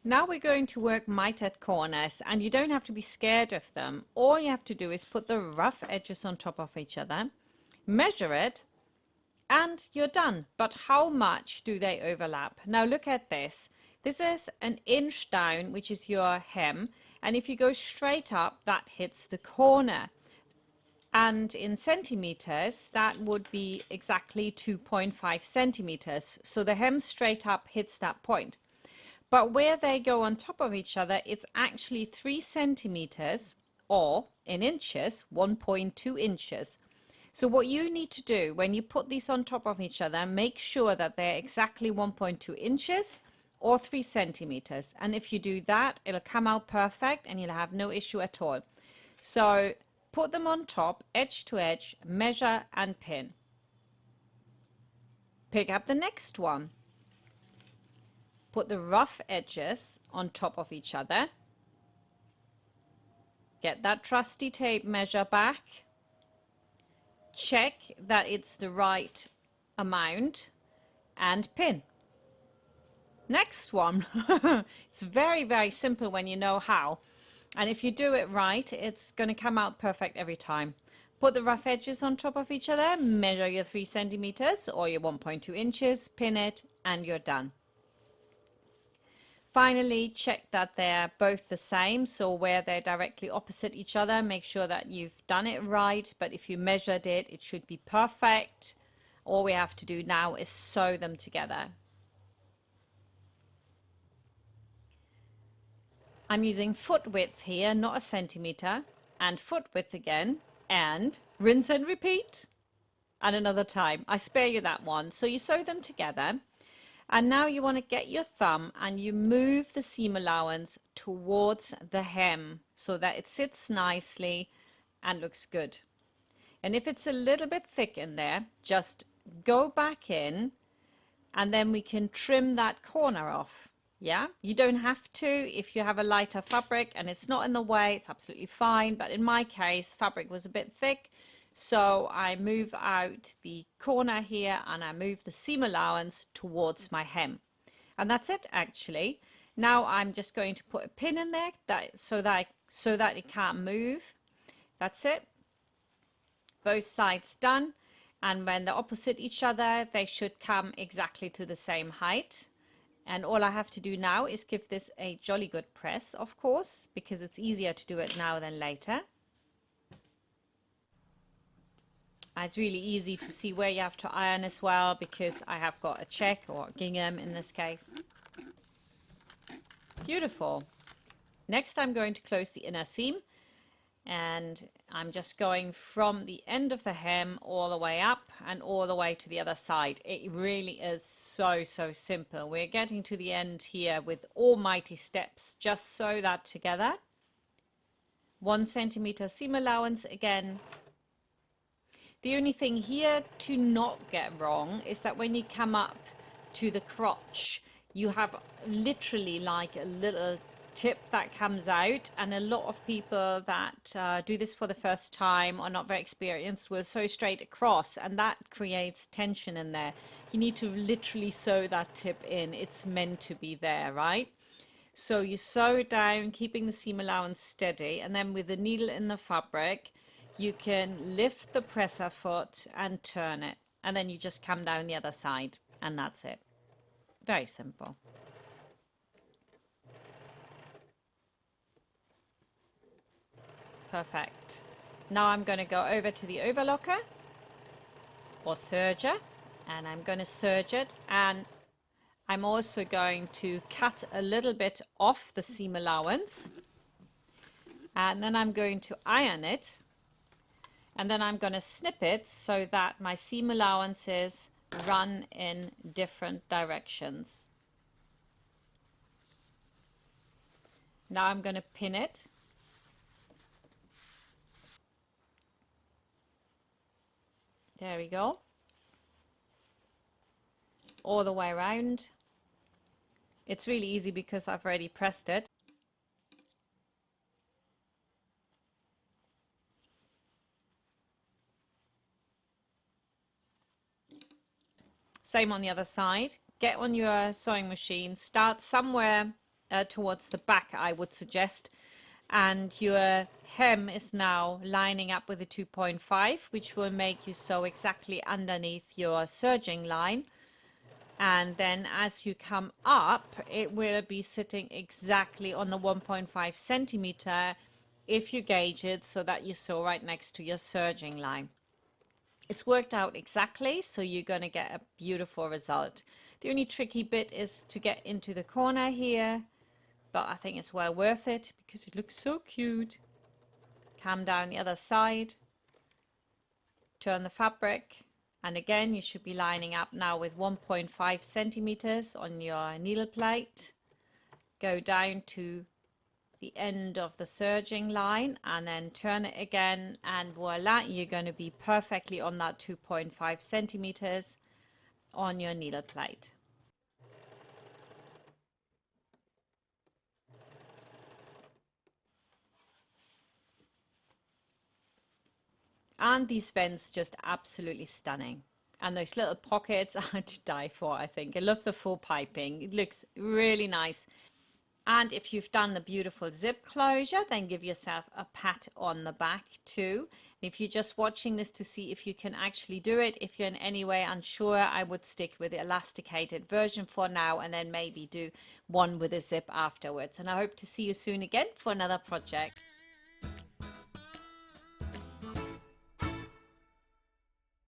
Now we're going to work mitered corners, and you don't have to be scared of them. All you have to do is put the rough edges on top of each other, measure it, and you're done. But how much do they overlap? Now look at this. This is an inch down, which is your hem, and if you go straight up, that hits the corner. And in centimeters, that would be exactly 2.5 centimeters. So the hem straight up hits that point. But where they go on top of each other, it's actually 3 centimeters, or in inches, 1.2 inches. So what you need to do when you put these on top of each other, make sure that they're exactly 1.2 inches or 3 centimeters. And if you do that, it'll come out perfect and you'll have no issue at all. So put them on top, edge to edge, measure and pin. Pick up the next one. Put the rough edges on top of each other. Get that trusty tape measure back. Check that it's the right amount and pin. Next one. It's very, very simple when you know how. And if you do it right, it's going to come out perfect every time. Put the rough edges on top of each other, measure your 3 centimeters or your 1.2 inches, pin it, and you're done. Finally, check that they're both the same, so where they're directly opposite each other, make sure that you've done it right, but if you measured it, it should be perfect. All we have to do now is sew them together. I'm using foot width here, not a centimeter, and foot width again, and rinse and repeat. And another time. I spare you that one. So you sew them together. And now you want to get your thumb and you move the seam allowance towards the hem so that it sits nicely and looks good. And if it's a little bit thick in there, just go back in and then we can trim that corner off. Yeah, you don't have to if you have a lighter fabric and it's not in the way, it's absolutely fine. But in my case, fabric was a bit thick. So I move out the corner here and I move the seam allowance towards my hem. And that's it actually. Now I'm just going to put a pin in there so that it can't move. That's it. Both sides done. And when they're opposite each other, they should come exactly to the same height. And all I have to do now is give this a jolly good press, of course, because it's easier to do it now than later. It's really easy to see where you have to iron as well, because I have got a check or a gingham in this case. Beautiful. Next I'm going to close the inner seam, and I'm just going from the end of the hem all the way up and all the way to the other side. It really is so simple. We're getting to the end here with almighty steps. Just sew that together. 1 centimeter seam allowance again. The only thing here to not get wrong is that when you come up to the crotch, you have literally like a little tip that comes out, and a lot of people that do this for the first time or not very experienced will sew straight across, and that creates tension in there. You need to literally sew that tip in. It's meant to be there, right? So you sew down, keeping the seam allowance steady, and then with the needle in the fabric, you can lift the presser foot and turn it, and then you just come down the other side, and that's it. Very simple. Perfect. Now I'm going to go over to the overlocker or serger, and I'm going to serge it, and I'm also going to cut a little bit off the seam allowance, and then I'm going to iron it. And then I'm going to snip it so that my seam allowances run in different directions. Now I'm going to pin it. There we go. All the way around. It's really easy because I've already pressed it. Same on the other side. Get on your sewing machine, start somewhere towards the back, I would suggest. And your hem is now lining up with a 2.5, which will make you sew exactly underneath your serging line. And then as you come up, it will be sitting exactly on the 1.5 centimeter if you gauge it so that you sew right next to your serging line. It's worked out exactly, so you're going to get a beautiful result. The only tricky bit is to get into the corner here, but I think it's well worth it because it looks so cute. Come down the other side, turn the fabric, and again you should be lining up now with 1.5 centimeters on your needle plate. Go down to the end of the serging line and then turn it again, and voila, you're going to be perfectly on that 2.5 centimeters on your needle plate. And these vents just absolutely stunning. And those little pockets are to die for, I think. I love the full piping. It looks really nice. And if you've done the beautiful zip closure, then give yourself a pat on the back too. If you're just watching this to see if you can actually do it, if you're in any way unsure, I would stick with the elasticated version for now and then maybe do one with a zip afterwards. And I hope to see you soon again for another project.